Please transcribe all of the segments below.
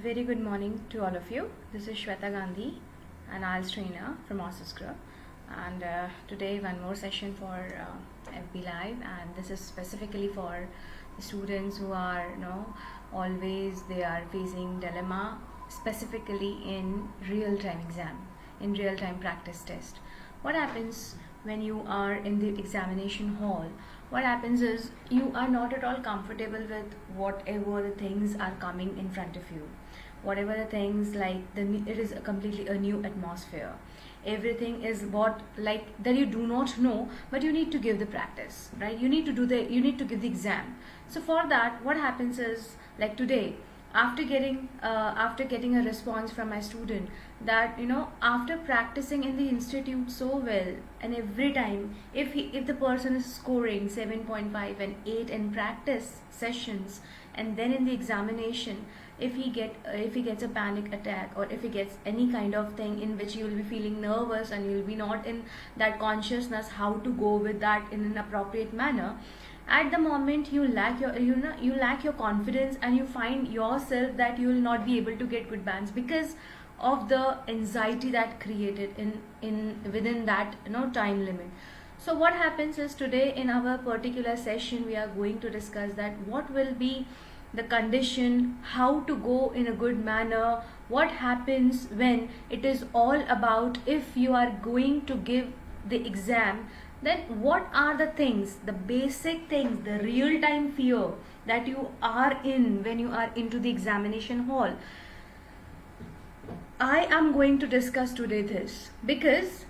Very good morning to all of you. This is Shweta Gandhi, an IELTS trainer from Group, and today one more session for FB Live, and this is specifically for the students who are always they are facing dilemma, specifically in real-time exam, in real-time practice test. What happens when you are in the examination hall? What happens is you are not at all comfortable with whatever the things are coming in front of you, whatever the things it is completely a new atmosphere. Everything is what that you do not know, but you need to give the practice, right? You need to give the exam. So for that, what happens is, like today, after getting a response from my student that after practicing in the institute so well, and every time if the person is scoring 7.5 and 8 in practice sessions, and then in the examination if he gets a panic attack, or if he gets any kind of thing in which you will be feeling nervous and you will be not in that consciousness how to go with that in an appropriate manner, at the moment you lack your confidence, and you find yourself that you will not be able to get good bands because of the anxiety that created in within that time limit. So what happens is, today in our particular session we are going to discuss that what will be the condition, how to go in a good manner, what happens when it is all about if you are going to give the exam, then what are the things, the basic things, the real-time fear that you are in when you are into the examination hall. I am going to discuss today this because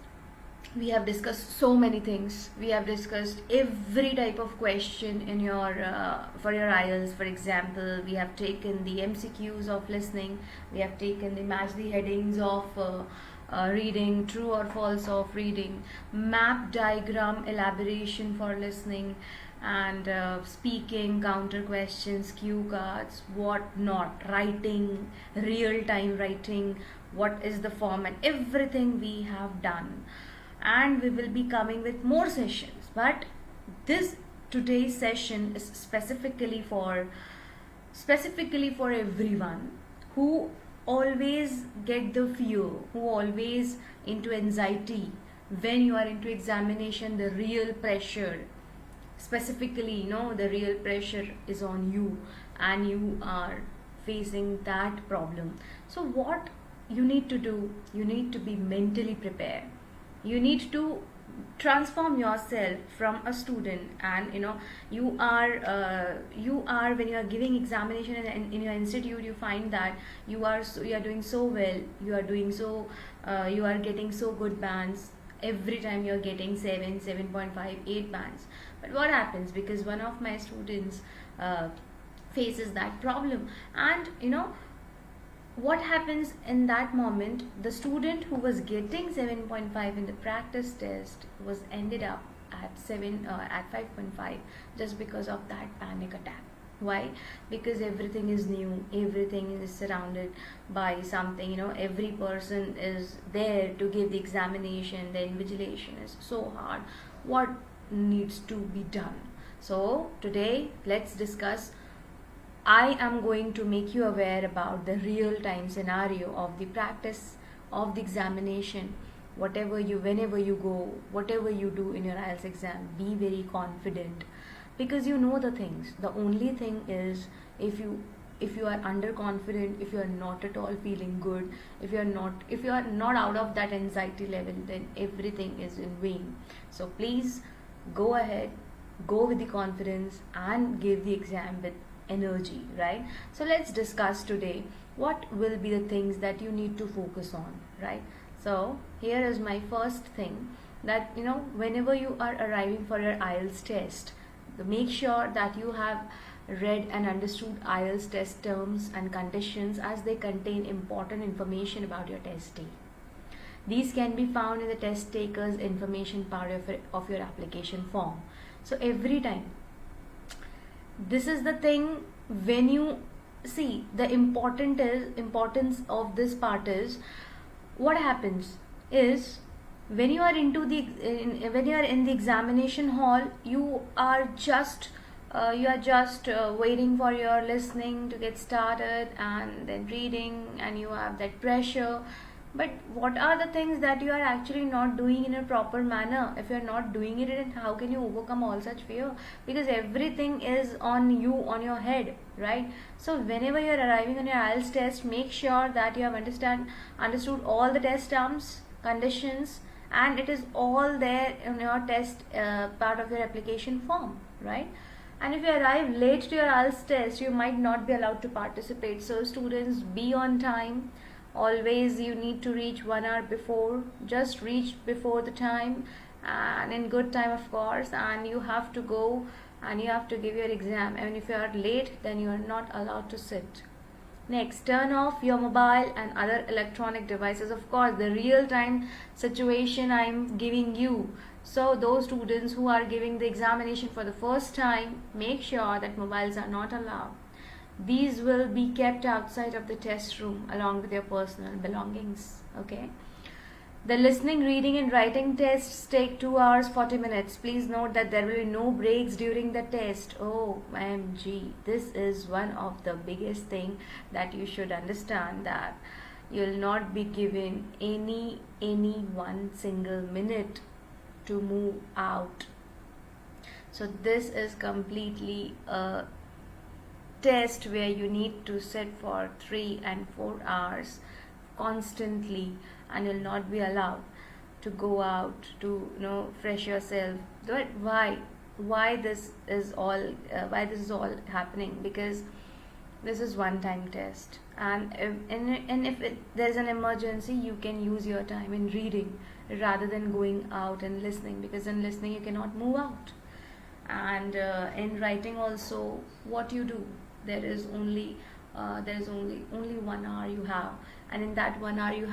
we have discussed so many things. We have discussed every type of question in your for your IELTS. For example, we have taken the MCQs of listening, we have taken the match the headings of reading, true or false of reading, map diagram elaboration for listening, and speaking, counter questions, cue cards, what not, writing, real time writing, what is the format, everything we have done. And we will be coming with more sessions, but this today's session is specifically for everyone who always get the fear, who always into anxiety when you are into examination, the real pressure, specifically the real pressure is on you and you are facing that problem. So what you need to do, you need to be mentally prepared. You need to transform yourself from a student, and you are when you are giving examination in your institute, you find that you are doing so well, you are getting so good bands. Every time you are getting 7.5, 8 bands. But what happens, because one of my students faces that problem, and what happens in that moment, the student who was getting 7.5 in the practice test was ended up at 5.5 just because of that panic attack. Why? Because everything is new, everything is surrounded by something, every person is there to give the examination, the invigilation is so hard. What needs to be done? So today let's discuss. I am going to make you aware about the real-time scenario of the practice of the examination. Whenever you go, whatever you do in your IELTS exam, be very confident, because you know the things. The only thing is, if you are underconfident, if you are not at all feeling good, if you are not out of that anxiety level, then everything is in vain. So please go ahead, go with the confidence and give the exam with energy, right? So let's discuss today what will be the things that you need to focus on, right? So here is my first thing, that whenever you are arriving for your IELTS test, make sure that you have read and understood IELTS test terms and conditions, as they contain important information about your testee. These can be found in the test taker's information part of your application form. So every time, this is the thing, when you see the importance of this part is, what happens is, when you are in the examination hall, you are just you are just waiting for your listening to get started and then reading, and you have that pressure. But what are the things that you are actually not doing in a proper manner? If you are not doing it, then how can you overcome all such fear? Because everything is on you, on your head, right? So whenever you are arriving on your IELTS test, make sure that you have understood all the test terms, conditions, and it is all there in your test part of your application form, right? And if you arrive late to your IELTS test, you might not be allowed to participate. So students, be on time. Always you need to reach 1 hour before. Just reach before the time, and in good time, of course. And you have to go and you have to give your exam. And if you are late, then you are not allowed to sit. Next, turn off your mobile and other electronic devices. Of course, the real-time situation I'm giving you. So those students who are giving the examination for the first time, make sure that mobiles are not allowed. These will be kept outside of the test room along with your personal belongings. Okay. The listening, reading and writing tests take 2 hours 40 minutes. Please note that there will be no breaks during the test. OMG, this is one of the biggest thing that you should understand, that you will not be given any 1 single minute to move out. So this is completely a test where you need to sit for 3 and 4 hours constantly, and you'll not be allowed to go out to fresh yourself. But why this is all happening? Because this is one time test, and if there's an emergency, you can use your time in reading rather than going out and listening, because in listening you cannot move out. And in writing also, what you do, there is only 1 hour you have, and in that 1 hour you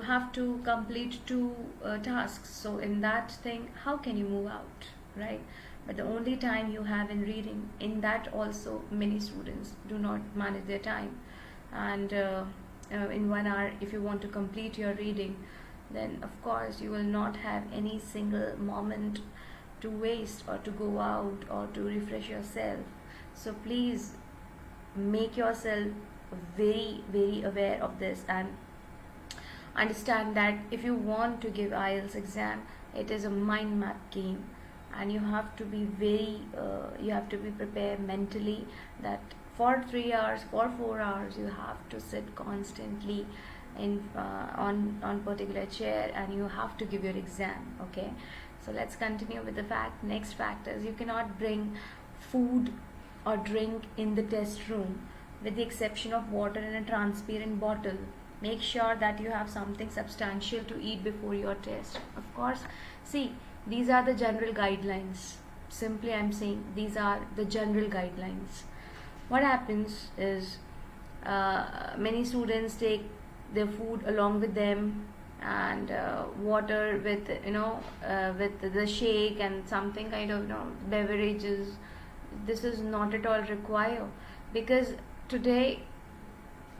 have to complete 2 tasks. So in that thing, how can you move out, right? But the only time you have in reading, in that also many students do not manage their time. And in 1 hour, if you want to complete your reading, then of course you will not have any single moment to waste or to go out or to refresh yourself. So please make yourself very aware of this, and understand that if you want to give IELTS exam, it is a mind map game, and you have to be prepared mentally that for 3 hours, for 4 hours, you have to sit constantly on particular chair, and you have to give your exam. Okay, so let's continue with the next fact is, you cannot bring food or drink in the test room, with the exception of water in a transparent bottle. Make sure that you have something substantial to eat before your test. Of course, see, these are the general guidelines. Simply I'm saying these are the general guidelines. What happens is, many students take their food along with them, and water with with the shake and something kind of beverages. This is not at all required, because today,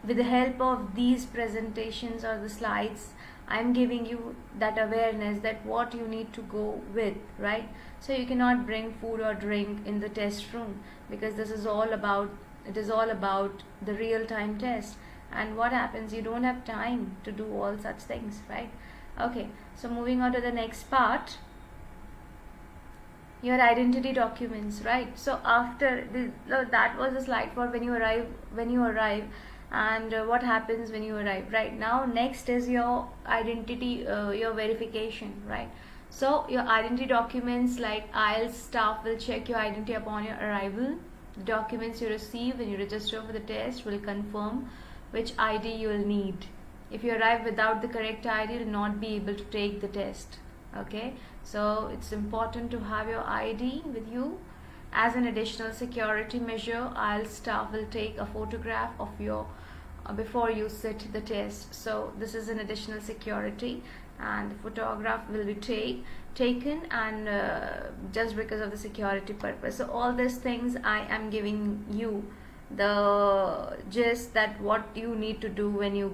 with the help of these presentations or the slides, I'm giving you that awareness that what you need to go with, right? So you cannot bring food or drink in the test room, because it is all about the real time test. And what happens, you don't have time to do all such things, right? Okay, so moving on to the next part, your identity documents, right? So after that was a slide for when you arrive, and what happens when you arrive. Right now, next is your identity, your verification, right? So your identity documents, like IELTS staff will check your identity upon your arrival. The documents you receive when you register for the test will confirm which ID you will need. If you arrive without the correct ID, you will not be able to take the test. Okay, so it's important to have your ID with you. As an additional security measure, IELTS staff will take a photograph of your before you sit the test. So this is an additional security, and the photograph will be taken, and just because of the security purpose. So all these things I am giving you the gist, that what you need to do when you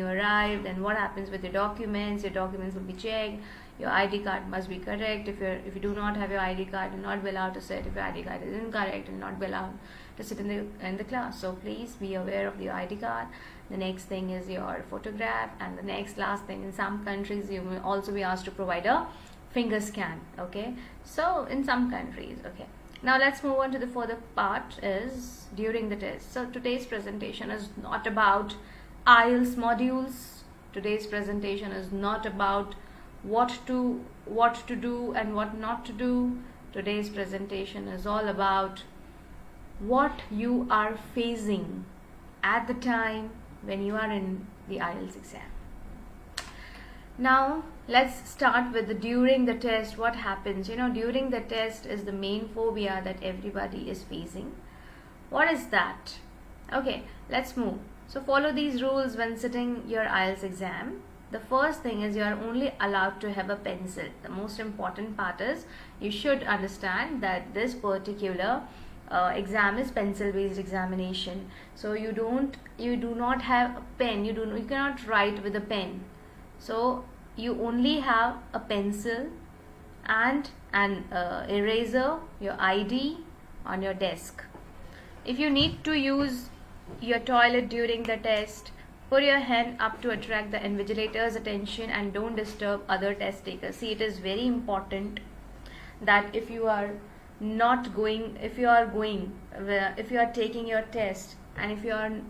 arrive, and what happens with your documents. Your documents will be checked, Your ID card must be correct. If you do not have your ID card, you'll not be allowed to sit. If your ID card is incorrect, you'll not be allowed to sit in the class. So please be aware of your ID card. The next thing is your photograph, and the last thing, in some countries you will also be asked to provide a finger scan. Okay, so in some countries. Okay, now let's move on to the further part, is during the test. So today's presentation is not about IELTS modules. Today's presentation is not about what to do and what not to do. Today's presentation is all about what you are facing at the time when you are in the IELTS exam. Now let's start with the during the test. What happens? During the test is the main phobia that everybody is facing. What is that? Okay, let's move. So follow these rules when sitting your IELTS exam. The first thing is you are only allowed to have a pencil. The most important part is you should understand that this particular exam is pencil based examination. So you do not have a pen. You cannot write with a pen. So you only have a pencil and an eraser, your ID on your desk. If you need to use your toilet during the test, put your hand up to attract the invigilator's attention and don't disturb other test takers. See, it is very important that if you are taking your test, and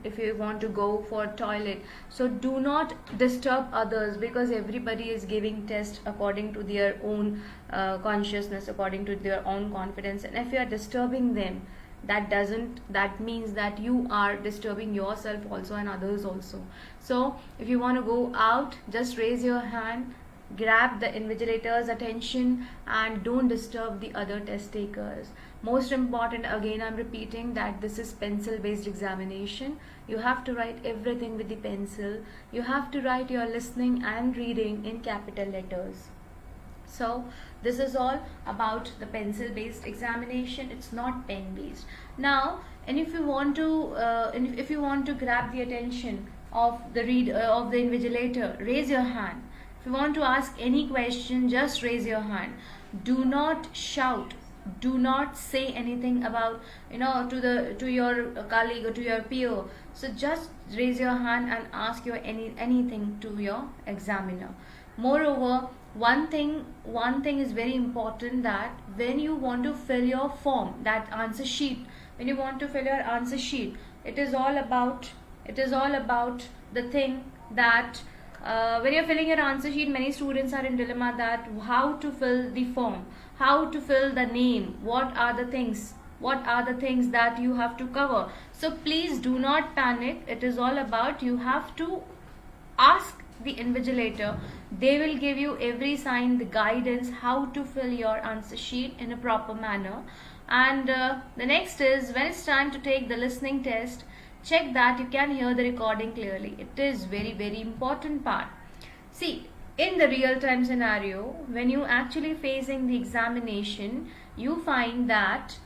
if you want to go for toilet, so do not disturb others, because everybody is giving test according to their own consciousness, according to their own confidence, and if you are disturbing them, that means that you are disturbing yourself also and others also. So if you want to go out, just raise your hand, grab the invigilator's attention, and don't disturb the other test takers. Most important, again I'm repeating, that this is pencil based examination. You have to write everything with the pencil. You have to write your listening and reading in capital letters. So this is all about the pencil based examination. It's not pen based. Now, and if you want to grab the attention of the invigilator, raise your hand. If you want to ask any question, just raise your hand. Do not shout. Do not say anything about to your colleague or to your peer. So just raise your hand and ask anything to your examiner. Moreover, one thing is very important, that when you want to fill your form, that answer sheet, when you want to fill your answer sheet, it is all about the thing that when you're filling your answer sheet, many students are in dilemma that how to fill the form, how to fill the name, what are the things that you have to cover. So please do not panic. It is all about, you have to ask the invigilator. They will give you every sign, the guidance, how to fill your answer sheet in a proper manner. And the next is, when it's time to take the listening test, check that you can hear the recording clearly. It is very, very important part. See, in the real-time scenario, when you actually facing the examination, you find that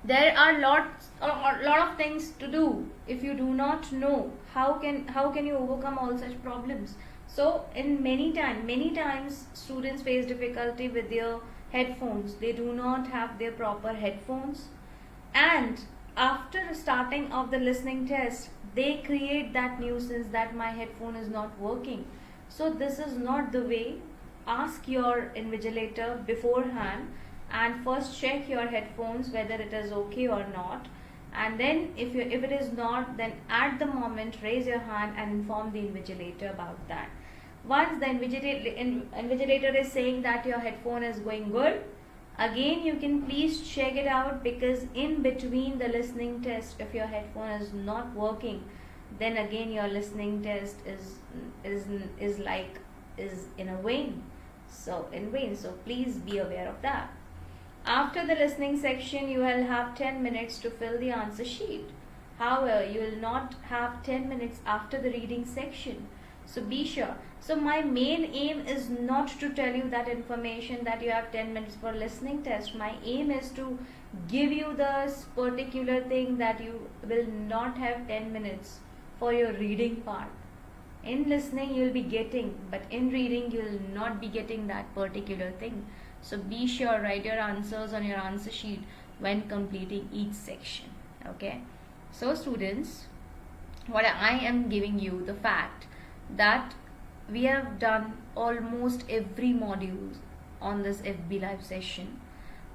there are lot of things to do. If you do not know, how can you overcome all such problems? So in many times students face difficulty with their headphones. They do not have their proper headphones, and after starting of the listening test, they create that nuisance that my headphone is not working. So this is not the way. Ask your invigilator beforehand and first check your headphones whether it is okay or not, and then if it is not, then at the moment raise your hand and inform the invigilator about that. Once the invigilator is saying that your headphone is going good, again you can please check it out, because in between the listening test, if your headphone is not working, then again your listening test is in a vain. So please be aware of that. After the listening section, you will have 10 minutes to fill the answer sheet. However, you will not have 10 minutes after the reading section. So be sure. So my main aim is not to tell you that information that you have 10 minutes for listening test. My aim is to give you this particular thing that you will not have 10 minutes for your reading part. In listening you'll be getting, but in reading you'll not be getting that particular thing. So be sure, write your answers on your answer sheet when completing each section. Okay, so students, what I am giving you the fact that we have done almost every module on this FB live session,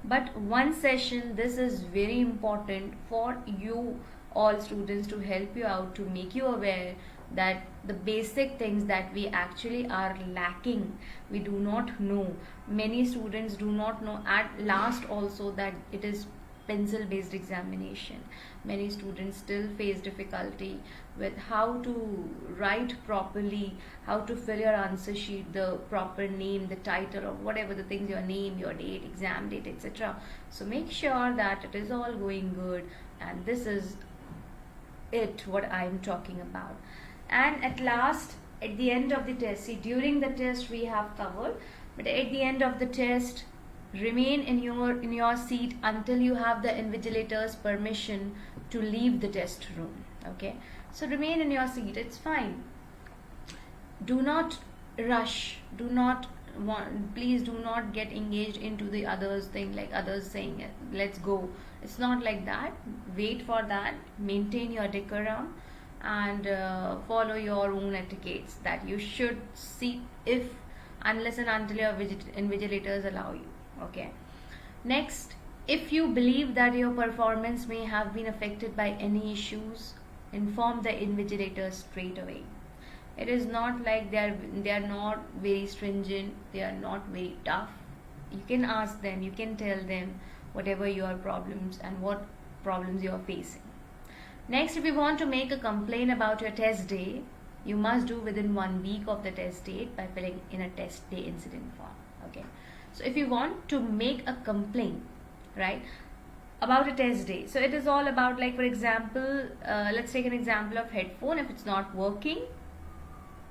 but one session, this is very important for you all students, to help you out, to make you aware that the basic things that we actually are lacking, we do not know. Many students do not know at last also that it is pencil based examination. Many students still face difficulty with how to write properly, how to fill your answer sheet, the proper name, the title, or whatever the things, your name, your date, exam date, etc. So make sure that it is all going good, and this is it what I am talking about. And at last, at the end of the test, see, during the test we have covered, but at the end of the test, remain in your seat until you have the invigilator's permission to leave the test room. Okay, so remain in your seat, it's fine. Do not rush, please do not get engaged into the others thing, like others saying let's go. It's not like that. Wait for that, maintain your decorum, and follow your own etiquettes that you should see, if unless and until your invigilators allow you. Okay, next, if you believe that your performance may have been affected by any issues, inform the invigilators straight away. It is not like they are not very stringent, they are not very tough. You can ask them, you can tell them whatever your problems and what problems you are facing. Next, if you want to make a complaint about your test day, you must do within 1 week of the test date by filling in a test day incident form. Okay, so if you want to make a complaint, right, about a test day, so it is all about, like, for example, let's take an example of headphone. If it's not working,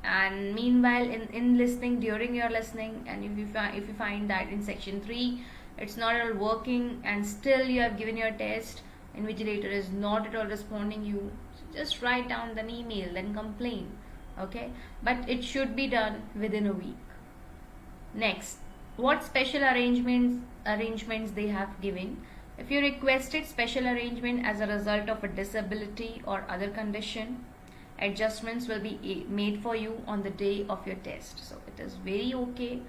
and meanwhile in listening, during your listening, and if you find that in section 3 it's not at all working, and still you have given your test, invigilator is not at all responding you, so just write down an email and complain. Okay, but it should be done within a week. Next, what special arrangements they have given. If you requested special arrangement as a result of a disability or other condition, adjustments will be made for you on the day of your test. So it is very okay,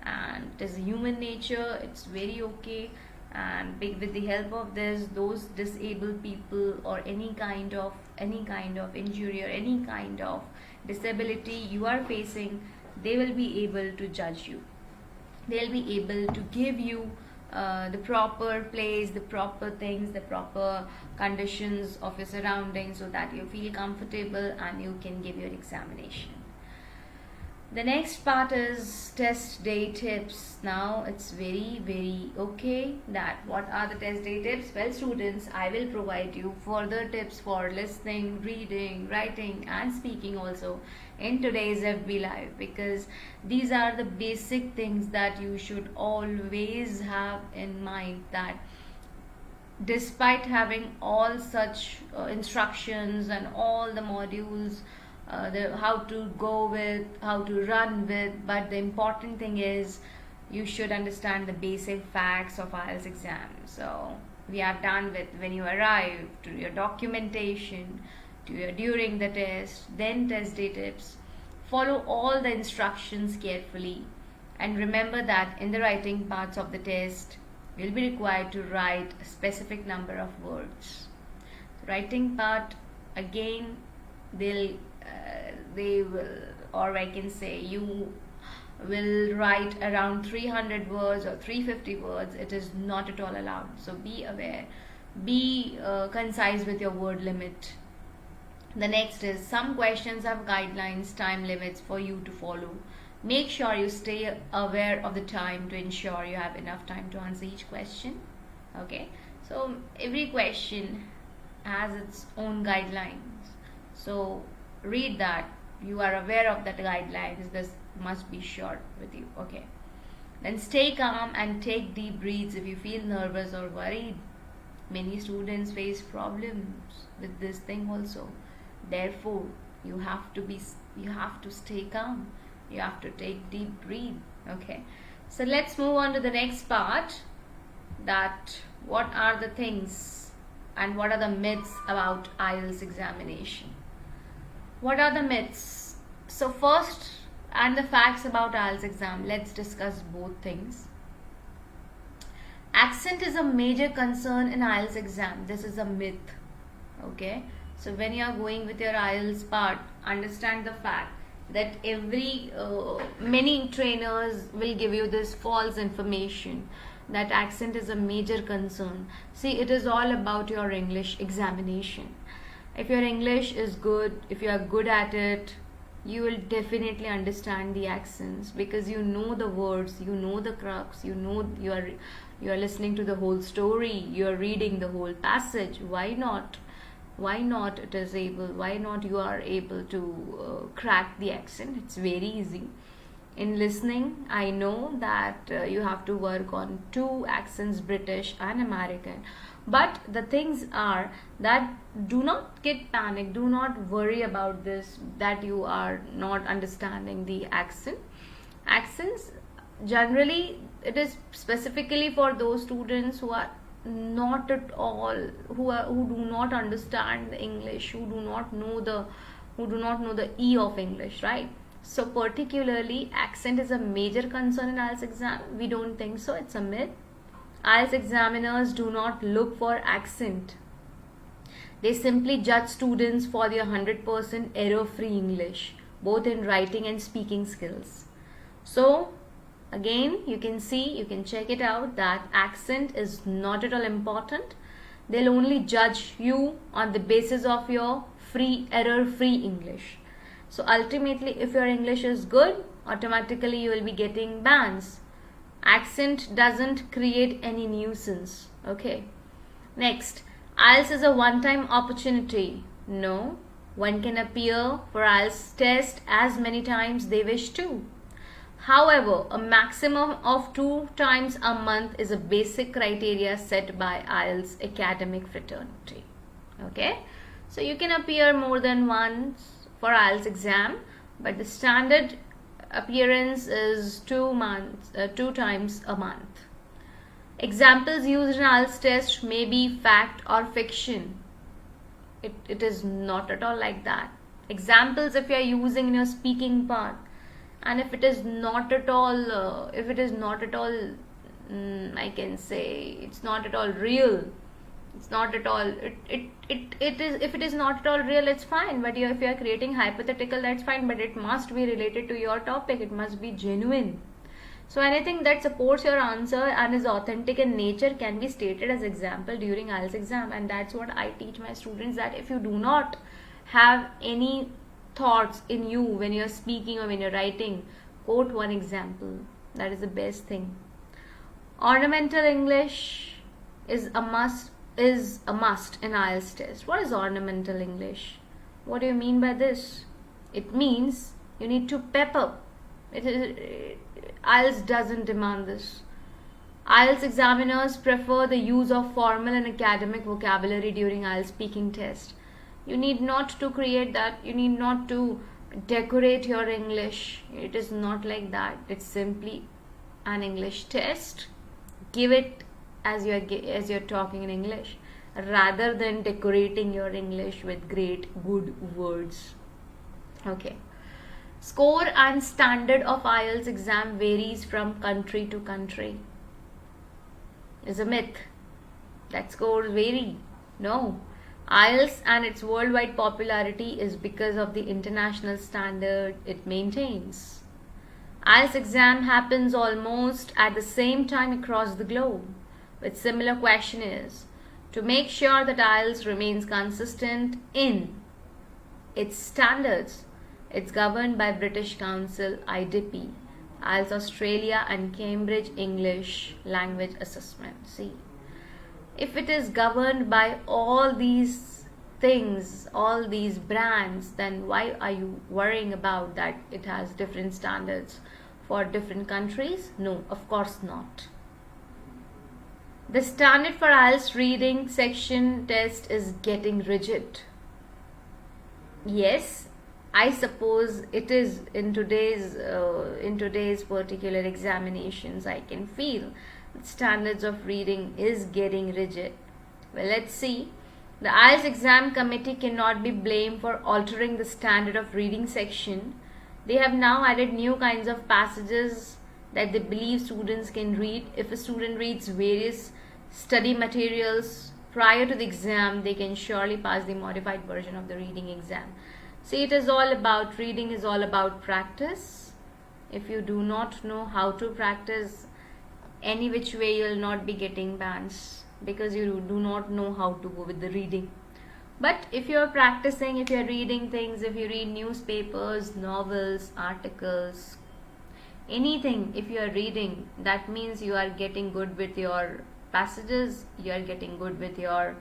and it is human nature, it's very okay. And with the help of this, those disabled people, or any kind of injury or any kind of disability you are facing, they will be able to judge you, they'll be able to give you the proper place, the proper things, the proper conditions of your surroundings, so that you feel comfortable and you can give your examination. The next part is test day tips. Now it's very okay that what are the test day tips. Well students, I will provide you further tips for listening, reading, writing and speaking also in today's FB Live, because these are the basic things that you should always have in mind, that despite having all such instructions and all the modules, how to go with, how to run with, but the important thing is you should understand the basic facts of IELTS exam. So we have done with when you arrive, to your documentation, to your during the test, then test day tips. Follow all the instructions carefully, and remember that in the writing parts of the test you'll be required to write a specific number of words. Writing part, again, they will, or I can say you will write around 300 words or 350 words. It is not at all allowed, so be aware, be concise with your word limit. The next is, some questions have guidelines, time limits for you to follow. Make sure you stay aware of the time to ensure you have enough time to answer each question. Okay, so every question has its own guidelines, so read that, you are aware of that guidelines, this must be short with you. Okay, then stay calm and take deep breaths if you feel nervous or worried. Many students face problems with this thing also, therefore You have to stay calm. You have to take deep breath. Okay. So let's move on to the next part, that what are the things and what are the myths about IELTS examination. What are the myths? So first, and the facts about IELTS exam. Let's discuss both things. Accent is a major concern in IELTS exam. This is a myth. Okay. So when you are going with your IELTS part, understand the fact that many trainers will give you this false information that accent is a major concern. See, it is all about your English examination. If your English is good, if you are good at it, you will definitely understand the accents, because you know the words, you know the crux, you know you are listening to the whole story, you are reading the whole passage. Why not you are able to crack the accent? It's very easy. In listening, I know that you have to work on 2 accents, British and American. But the things are that do not get panicked, do not worry about this, that you are not understanding the accent. Accents, generally, it is specifically for those students who are not at all, who do not understand the English, who do not know the E of English, right? So particularly, accent is a major concern in IELTS exam. We don't think so. It's a myth. IELTS examiners do not look for accent. They simply judge students for their 100% error-free English, both in writing and speaking skills. So again, you can check it out, that accent is not at all important. They'll only judge you on the basis of your error-free English. So ultimately, if your English is good, automatically you will be getting bans. Accent doesn't create any nuisance. Okay. Next, IELTS is a one-time opportunity. No, one can appear for IELTS test as many times they wish to. However, a maximum of 2 times a month is a basic criteria set by IELTS academic fraternity. Okay. So you can appear more than once for IELTS exam, but the standard appearance is 2 times a month. Examples used in IELTS test may be fact or fiction. It is not at all like that. Examples, if you are using in your speaking part, and if it is not at all, I can say it's not at all real. It's not at all. It is. If it is not at all real, it's fine. But if you are creating hypothetical, that's fine. But it must be related to your topic. It must be genuine. So anything that supports your answer and is authentic in nature can be stated as example during IELTS exam. And that's what I teach my students, that if you do not have any thoughts in you when you're speaking or when you're writing, quote one example. That is the best thing. Ornamental English is a must in IELTS test. What is ornamental English? What do you mean by this? It means you need to pep up. IELTS doesn't demand this. IELTS examiners prefer the use of formal and academic vocabulary during IELTS speaking test. You need not to create that. You need not to decorate your English. It is not like that. It's simply an English test. Give it as you're talking in English, rather than decorating your English with great good words. Okay. Score and standard of IELTS exam varies from country to country. Is a myth that scores vary. No. IELTS and its worldwide popularity is because of the international standard it maintains. IELTS exam happens almost at the same time across the globe, with similar questionnaires to make sure that IELTS remains consistent in its standards. It's governed by British Council IDP, IELTS Australia and Cambridge English Language Assessment. See, if it is governed by all these things, all these brands, then why are you worrying about that it has different standards for different countries? No, of course not. The standard for IELTS reading section test is getting rigid. Yes, I suppose it is in today's particular examinations. I can feel the standards of reading is getting rigid. Well, let's see. The IELTS exam committee cannot be blamed for altering the standard of reading section. They have now added new kinds of passages that they believe students can read. If a student reads various study materials prior to the exam, they can surely pass the modified version of the reading exam. See, it is all about reading, is all about practice. If you do not know how to practice, any which way you will not be getting bans, because you do not know how to go with the reading. But if you are practicing, if you are reading things, if you read newspapers, novels, articles, anything, if you are reading, that means you are getting good with your passages, you are getting good with your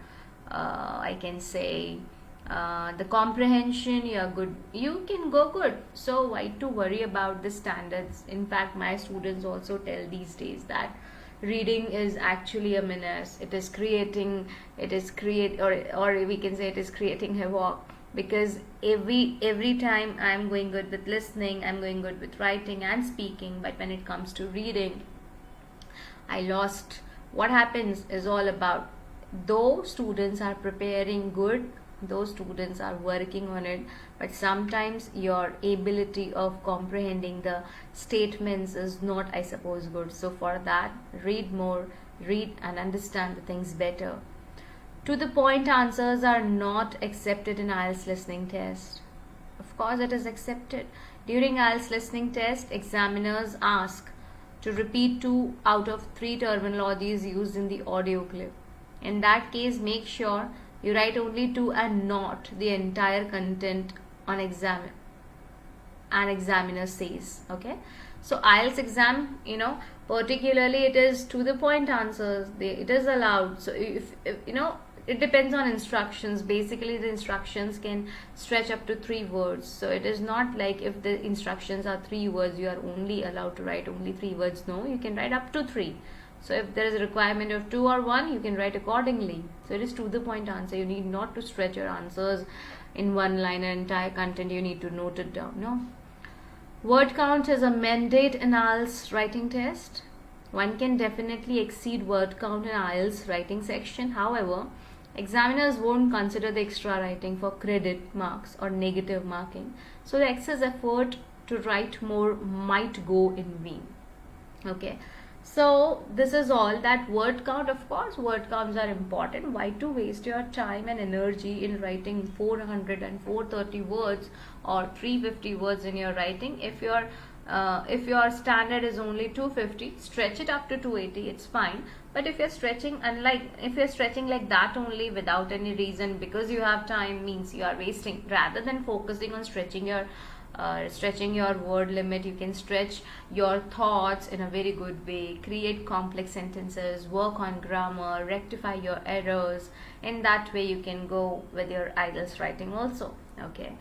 I can say the comprehension, you are good, you can go good. So why to worry about the standards? In fact, my students also tell these days that reading is actually a menace. It is creating or we can say it is creating havoc, because every time I'm going good with listening, I'm going good with writing and speaking, but when it comes to reading, I lost. What happens is all about, though students are preparing good, those students are working on it, but sometimes your ability of comprehending the statements is not, I suppose, good. So for that, read more, read and understand the things better. To the point answers are not accepted in IELTS listening test. Of course it is accepted. During IELTS listening test, examiners ask to repeat 2 out of 3 terminologies used in the audio clip. In that case, make sure you write only 2 and not the entire content on examiner says. Okay, so IELTS exam, particularly it is to the point answers, it is allowed. So if it depends on instructions. Basically the instructions can stretch up to 3 words, so it is not like if the instructions are 3 words, you are only allowed to write only 3 words. No, you can write up to 3. So if there is a requirement of 2 or 1, you can write accordingly. So it is to the point answer. You need not to stretch your answers in one line and entire content. You need to note it down. No. Word count is a mandate in IELTS writing test. One can definitely exceed word count in IELTS writing section. However, examiners won't consider the extra writing for credit marks or negative marking. So the excess effort to write more might go in vain. Okay. So this is all. That word count, of course, word counts are important. Why to waste your time and energy in writing 400 and 430 words or 350 words in your writing? If your standard is only 250, stretch it up to 280. It's fine. But if you're stretching like that only without any reason, because you have time, means you are wasting. Rather than focusing on stretching your word limit, you can stretch your thoughts in a very good way, create complex sentences, work on grammar, rectify your errors. In that way you can go with your IELTS writing also. Okay,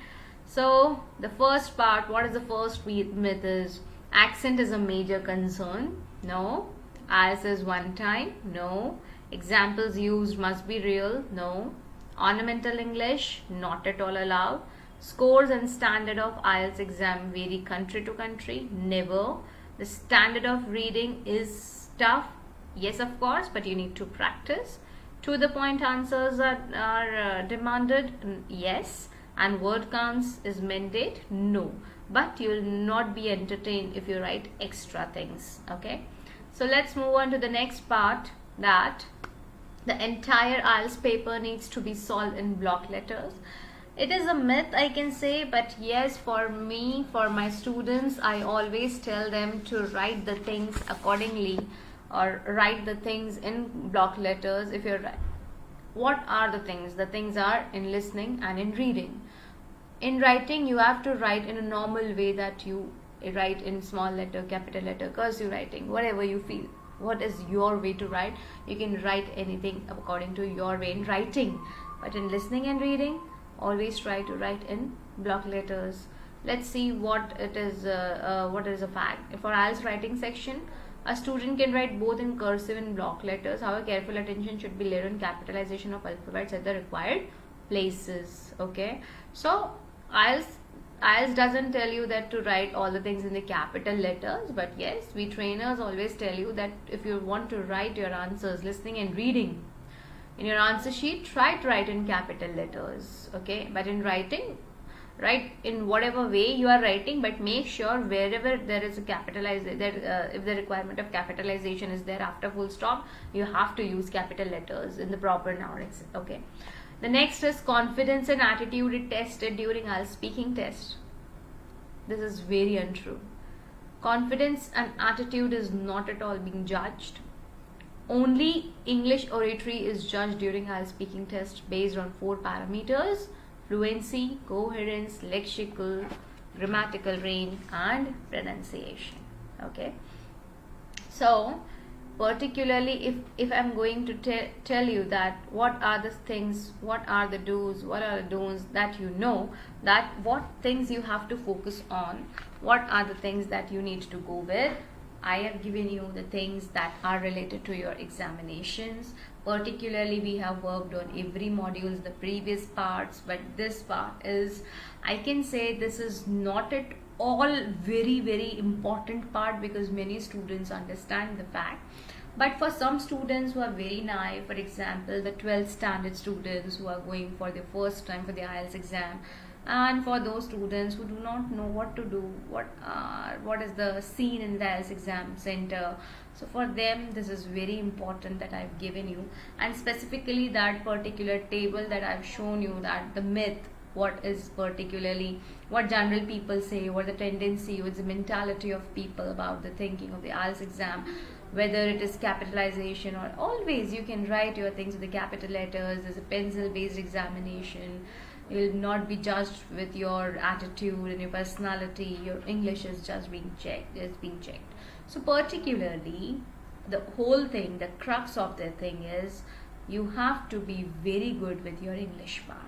so the first part, what is the first myth is accent is a major concern. No. IELTS is one time. No. Examples used must be real. No. Ornamental English, not at all allowed. Scores and standard of IELTS exam vary country to country. Never. The standard of reading is tough. Yes, of course, but you need to practice. To the point answers are demanded. Yes. And word counts is mandate. No. But you will not be entertained if you write extra things. Okay. So let's move on to the next part, that the entire IELTS paper needs to be solved in block letters. It is a myth, I can say, but yes, for me, for my students, I always tell them to write the things accordingly, or write the things in block letters. If you're right, what are the things? The things are in listening and in reading. In writing, you have to write in a normal way, that you write in small letter, capital letter, cursive writing, whatever you feel. What is your way to write? You can write anything according to your way in writing. But in listening and reading, always try to write in block letters. Let's see what it is. What is a fact? For IELTS writing section, a student can write both in cursive and block letters. However, careful attention should be laid on capitalization of alphabets at the required places. Okay, so IELTS IELTS doesn't tell you that to write all the things in the capital letters, but yes, we trainers always tell you that if you want to write your answers, listening and reading, in your answer sheet, try to write in capital letters, okay? But in writing, write in whatever way you are writing, but make sure wherever there is a capitalization, if the requirement of capitalization is there after full stop, you have to use capital letters in the proper noun, okay? The next is confidence and attitude tested during IELTS speaking test. This is very untrue. Confidence and attitude is not at all being judged. Only English oratory is judged during IELTS speaking test based on 4 parameters: fluency, coherence, lexical, grammatical range, and pronunciation. Okay. So, particularly if I'm going to tell you that what are the things, what are the do's, what are the don'ts, that you know that what things you have to focus on, what are the things that you need to go with. I have given you the things that are related to your examinations. Particularly, we have worked on every module, the previous parts, but this part is, I can say, this is not at all very important part, because many students understand the fact. But for some students who are very naive, for example, the 12th standard students who are going for the first time for the IELTS exam, and for those students who do not know what to do, what is the scene in the IELTS exam center, so for them this is very important that I've given you, and specifically that particular table that I've shown you, that the myth, what is particularly what general people say, what the tendency, what's the mentality of people about the thinking of the IELTS exam, whether it is capitalization or always you can write your things with the capital letters. There's a pencil based examination. You will not be judged with your attitude and your personality. Your English is just being checked. So particularly, the whole thing, the crux of the thing is, you have to be very good with your English part.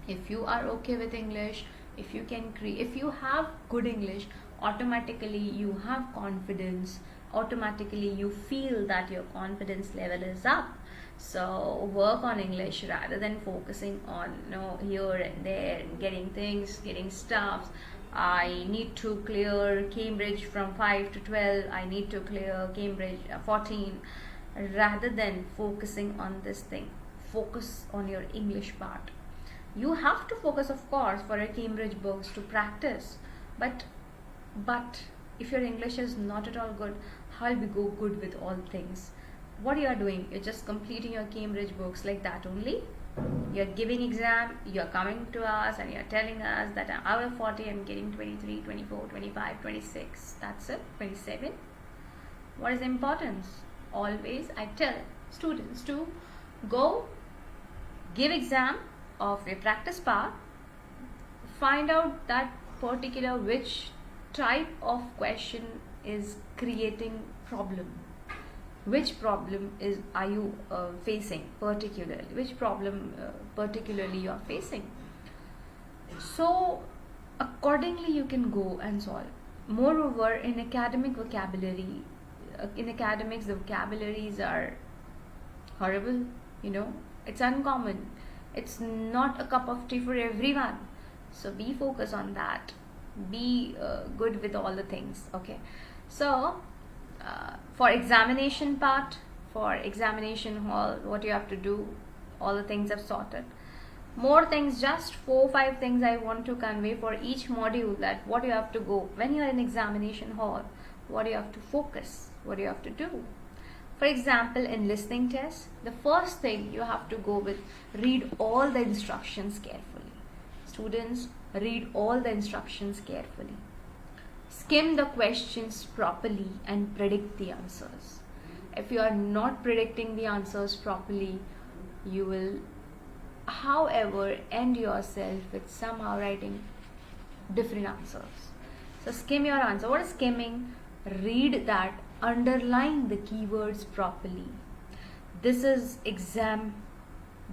If you are okay with English, if you can if you have good English, automatically you have confidence. Automatically you feel that your confidence level is up. So work on English rather than focusing on here and there and getting things, getting stuffs. I need to clear Cambridge from 5 to 12. I need to clear Cambridge 14. Rather than focusing on this thing, focus on your English part. You have to focus, of course, for your Cambridge books to practice. But if your English is not at all good, how will we go good with all things? What you are doing, you're just completing your Cambridge books like that only. You're giving exam, you're coming to us and you're telling us that out of 40 I'm getting 23, 24, 25, 26. That's it, 27. What is the importance? Always I tell students to go give exam of your practice part, find out that particular which type of question is creating problem. Which problem are you facing particularly? Which problem particularly you are facing? So accordingly you can go and solve. Moreover, in academic vocabulary, in academics the vocabularies are horrible. It's uncommon. It's not a cup of tea for everyone. So be focused on that. Be good with all the things. Okay. So for examination part, for examination hall, what you have to do, all the things I've sorted. More things, just 4-5 things I want to convey for each module, that what you have to go when you are in examination hall, what you have to focus, what you have to do. For example, in listening test, the first thing you have to go with, read all the instructions carefully. Students, read all the instructions carefully. Skim the questions properly and predict the answers. If you are not predicting the answers properly, you will, however, end yourself with somehow writing different answers. So skim your answer. What is skimming? Read that, underline the keywords properly. This is exam,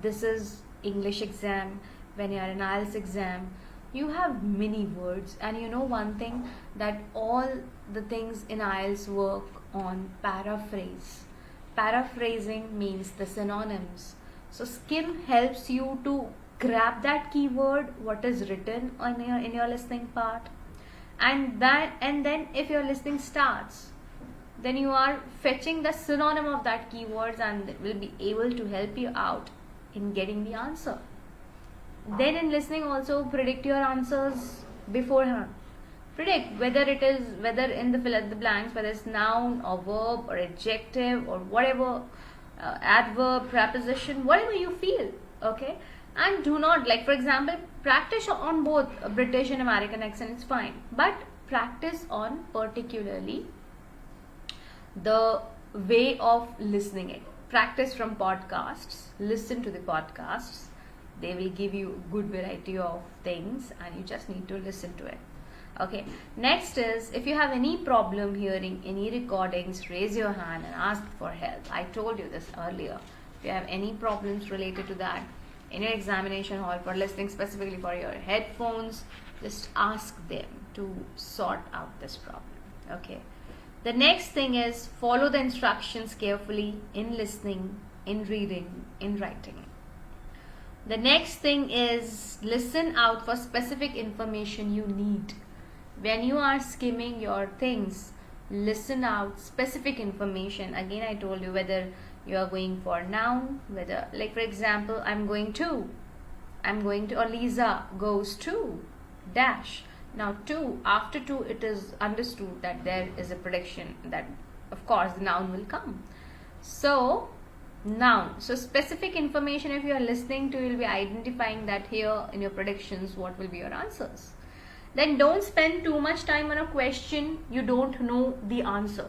this is English exam. When you are in IELTS exam, you have many words, and you know one thing, that all the things in IELTS work on paraphrase. Paraphrasing means the synonyms. So skim helps you to grab that keyword, what is written on in your listening part, and then if your listening starts, then you are fetching the synonym of that keywords, and it will be able to help you out in getting the answer. Then in listening also, predict your answers beforehand. Predict whether in the fill in the blanks, whether it's noun or verb or adjective or whatever, adverb, preposition, whatever you feel. Okay, and do not, like for example, practice on both British and American accent, it's fine, but practice on particularly the way of listening it. Practice from podcasts, listen to the podcasts, they will give you good variety of things and you just need to listen to it. Okay, next is, if you have any problem hearing any recordings, raise your hand and ask for help. I told you this earlier. If you have any problems related to that in your examination hall for listening, specifically for your headphones, just ask them to sort out this problem. Okay, the next thing is, follow the instructions carefully in listening, in reading, in writing. The next thing is, listen out for specific information you need. When you are skimming your things, listen out specific information. Again, I told you, whether you are going for noun, whether, like for example, I'm going to, or Lisa goes to, dash. Now to, after to, it is understood that there is a prediction that of course the noun will come. So noun, so specific information, if you are listening to, you will be identifying that here in your predictions what will be your answers. Then don't spend too much time on a question you don't know the answer.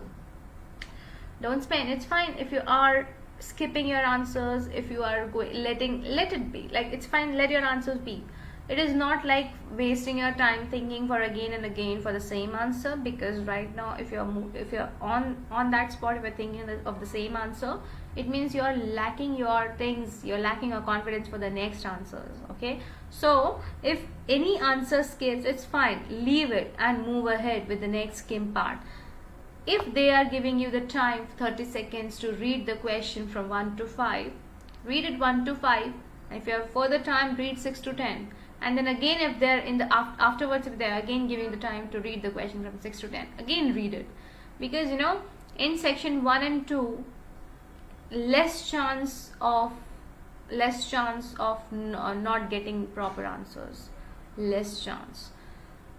Don't spend, it's fine if you are skipping your answers, if you are let it be, like it's fine, let your answers be. It is not like wasting your time thinking for again and again for the same answer, because right now if you're on that spot, if you're thinking of the same answer, it means you're lacking your things, you're lacking your confidence for the next answers. Okay, so if any answer skips, it's fine, leave it and move ahead with the next skim part. If they are giving you the time 30 seconds to read the question from 1 to 5, read it 1 to 5, and if you have further time, read 6 to 10. And then again, if they're in the afterwards, if they're again giving the time to read the question from 6 to 10, again read it. Because in section 1 and 2, less chance of not getting proper answers, less chance.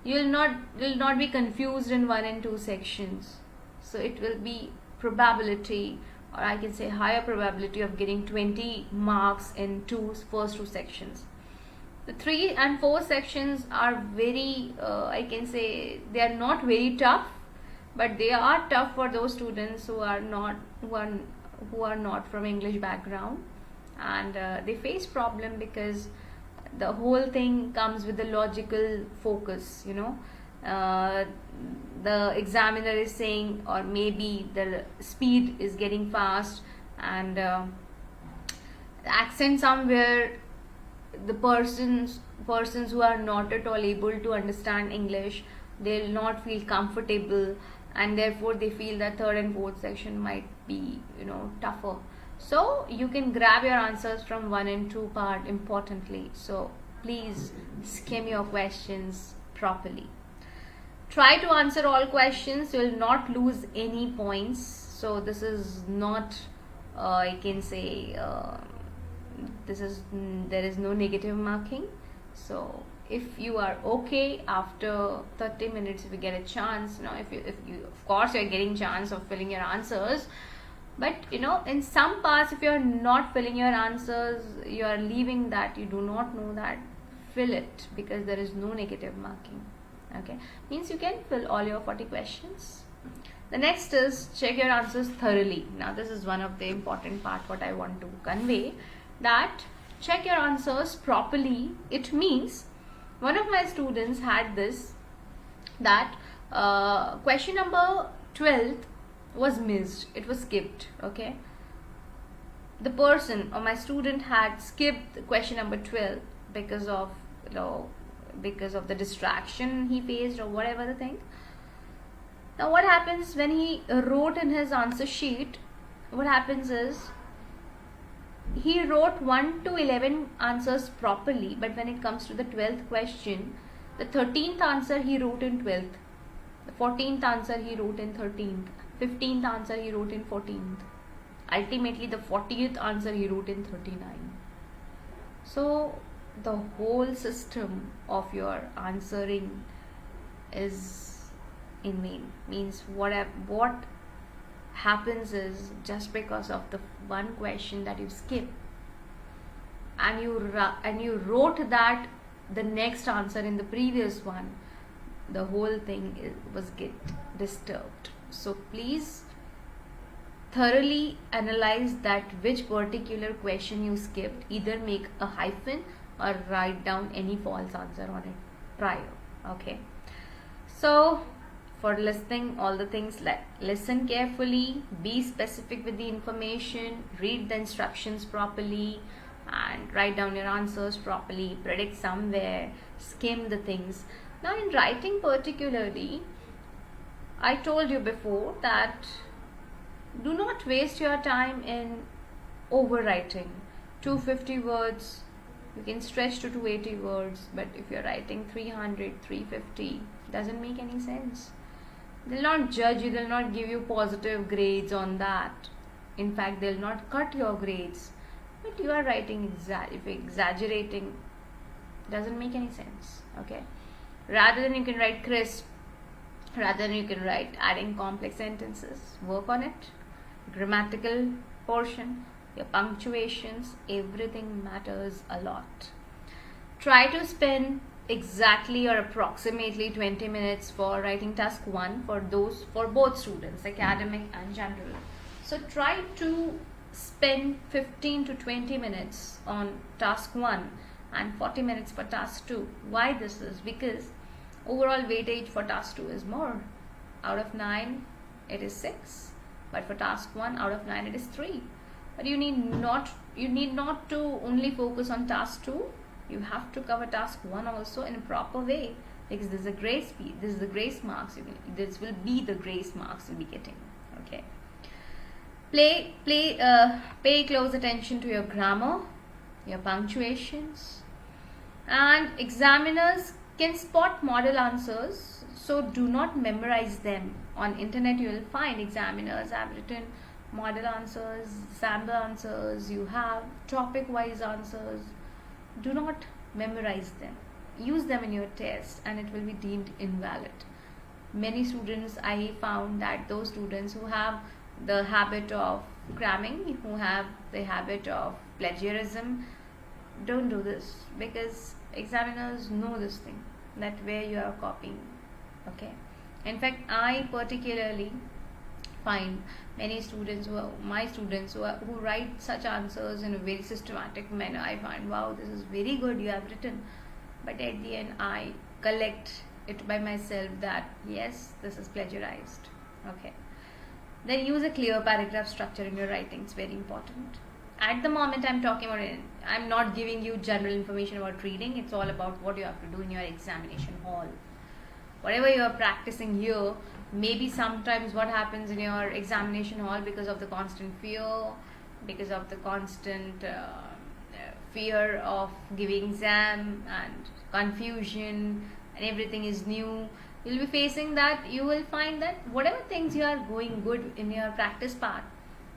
Will not be confused in 1 and 2 sections, so it will be probability, or I can say higher probability of getting 20 marks in first two sections. The 3 and 4 sections are very, I can say, they are not very tough, but they are tough for those students who are not from English background, and they face problem because the whole thing comes with the logical focus. The examiner is saying, or maybe the speed is getting fast, and the accent somewhere, the persons who are not at all able to understand English, they will not feel comfortable, and therefore they feel that 3rd and 4th section might be tougher. So you can grab your answers from 1 and 2 part importantly. So please skim your questions properly. Try to answer all questions. You will not lose any points. So this is not, I can say, there is no negative marking. So if you are okay after 30 minutes, if you get a chance, if you of course you're getting chance of filling your answers, but in some parts, if you're not filling your answers, you are leaving that, you do not know that, fill it, because there is no negative marking. Okay, means you can fill all your 40 questions. The next is, check your answers thoroughly. Now this is one of the important part what I want to convey, that check your answers properly. It means, one of my students had this, that question number 12 was missed, it was skipped. Okay, the person or my student had skipped question number 12 because of the distraction he faced or whatever the thing. Now what happens when he wrote in his answer sheet, what happens is, he wrote 1 to 11 answers properly, but when it comes to the 12th question, the 13th answer he wrote in 12th, the 14th answer he wrote in 13th, 15th answer he wrote in 14th. Ultimately, the 40th answer he wrote in 39. So the whole system of your answering is in vain. Means what happens is, just because of the one question that you skip and you wrote that the next answer in the previous one, the whole thing was get disturbed. So please thoroughly analyze that which particular question you skipped. Either make a hyphen or write down any false answer on it prior. Okay, so for listening all the things, listen carefully, be specific with the information, read the instructions properly, and write down your answers properly, predict somewhere, skim the things. Now in writing particularly, I told you before that do not waste your time in overwriting. 250 words, you can stretch to 280 words, but if you're writing 300, 350, doesn't make any sense. They'll not judge you, they'll not give you positive grades on that. In fact, they'll not cut your grades. But you are writing if you're exaggerating, doesn't make any sense. Okay, rather than you can write crisp, rather than you can write adding complex sentences, work on it. Grammatical portion, your punctuations, everything matters a lot. Try to spend exactly or approximately 20 minutes for writing task 1 for both students, academic and general. So try to spend 15 to 20 minutes on task 1 and 40 minutes for task 2. Why this is? Because overall weightage for task 2 is more. Out of 9 it is 6, but for task 1 out of 9 it is 3. But you need not to only focus on task 2. You have to cover task 1 also in a proper way, because this is the grace marks. This will be the grace marks you'll be getting. Okay. Pay close attention to your grammar, your punctuations, and examiners can spot model answers, so do not memorize them. On internet you will find examiners have written model answers, sample answers, you have topic wise answers. Do not memorize them. Use them in your test and it will be deemed invalid. Many students, I found that those students who have the habit of cramming, who have the habit of plagiarism, don't do this, because examiners know this thing, that where you are copying. Okay. In fact, I particularly find many students who write such answers in a very systematic manner. I find, wow, this is very good you have written, but at the end I collect it by myself that yes, this is plagiarized. Okay. Then use a clear paragraph structure in your writing. It's very important. At the moment I'm talking about it, I'm not giving you general information about reading. It's all about what you have to do in your examination hall. Whatever you are practicing here, maybe sometimes what happens in your examination hall, because of the constant fear, because of the constant fear of giving exam and confusion and everything is new, you'll be facing that. You will find that whatever things you are going good in your practice part,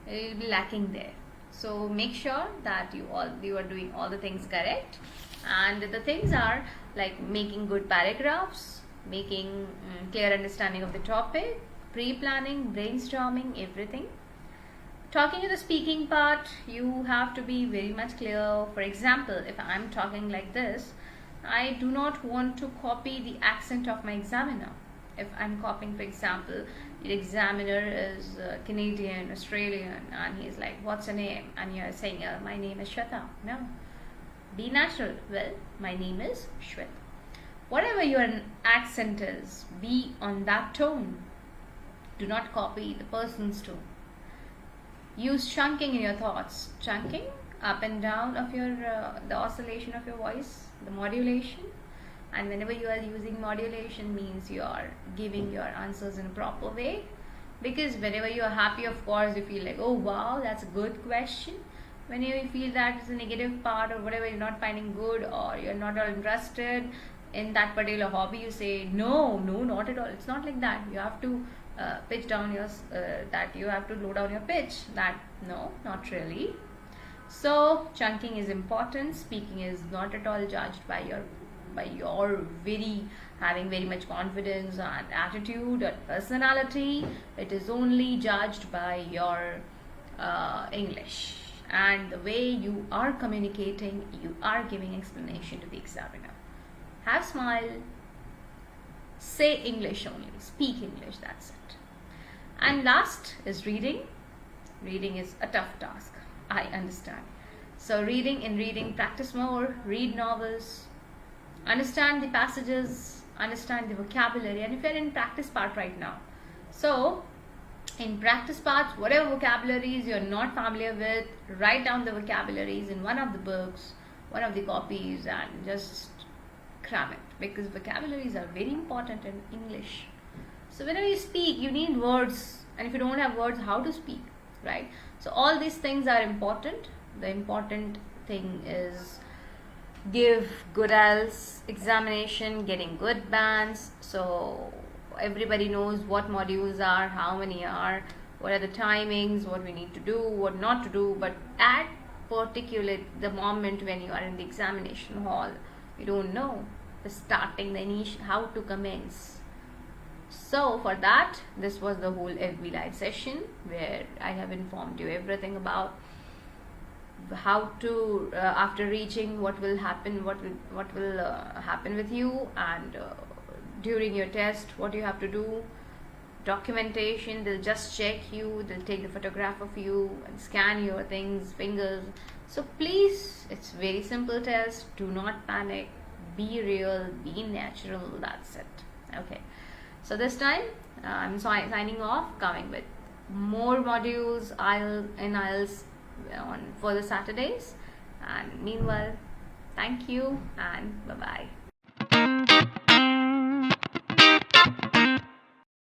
it will be lacking there. So make sure that you are doing all the things correct, and the things are like making good paragraphs, making clear understanding of the topic, pre-planning, brainstorming, everything. Talking to the speaking part, you have to be very much clear. For example, if I'm talking like this, I do not want to copy the accent of my examiner. If I'm copying, for example, the examiner is Canadian, Australian, and he's like, what's your name? And you're saying, my name is Shweta. No. Be natural. Well, my name is Shweta. Whatever your accent is, be on that tone. Do not copy the person's tone. Use chunking in your thoughts. Chunking, up and down of your the oscillation of your voice, the modulation. And whenever you are using modulation, means you are giving your answers in a proper way. Because whenever you are happy, of course, you feel like, oh wow, that's a good question. When you feel that it's a negative part or whatever, you're not finding good or you're not all interested in that particular hobby, you say no, not at all. It's not like that. You have to pitch down your that you have to low down your pitch, that no, not really. So chunking is important. Speaking is not at all judged by your very having very much confidence and attitude or personality. It is only judged by your English and the way you are communicating, you are giving explanation to the examiner. Have smile, say English only, speak English, that's it. And last is reading. Reading is a tough task, I understand. So reading, practice more, read novels, understand the passages, understand the vocabulary. And if you're in practice part right now, so in practice parts, whatever vocabularies you're not familiar with, write down the vocabularies in one of the books, one of the copies, and just cram it, because vocabularies are very important in English. So whenever you speak, you need words, and if you don't have words, how to speak, right? So all these things are important. The important thing is give good IELTS examination, getting good bands, so everybody knows what modules are, how many are, what are the timings, what we need to do, what not to do. But at particular the moment when you are in the examination hall, you don't know the starting, the initial, how to commence. So for that, this was the whole FB Live session where I have informed you everything about how to after reaching, what will happen, what will happen with you, and during your test, what you have to do, documentation. They'll just check you, they'll take the photograph of you and scan your things, fingers. So please, it's very simple test. Do not panic. Be real, be natural. That's it. Okay. So this time I'm signing off, coming with more modules in IELTS on further Saturdays. And meanwhile, thank you and bye bye.